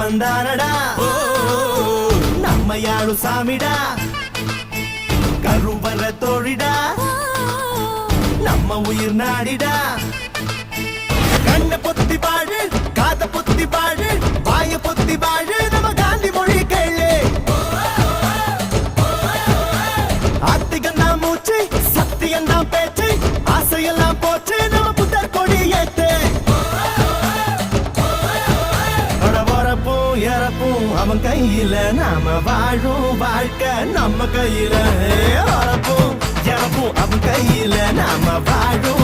வந்தானடா நம்ம யாழு சாமிடா கருவற தோழிடா நம்ம உயிர் நாடிடா கண்ண பொத்தி பாடு காத பொத்தி பாடு வாய பொத்தி பாடு நம்ம காந்தி மொழி கேளு ஆத்திகம் தான் மூச்சு சத்தியம் தான் பேச்சு ஆசையெல்லாம் போச்சு நம்ம புத்தர் கொடி ஏத்து இறப்பும் அவன் கையில நாம வாழும் வாழ்க்கை நம்ம கையில இறப்பும் அவன் கையில நாம வாழும்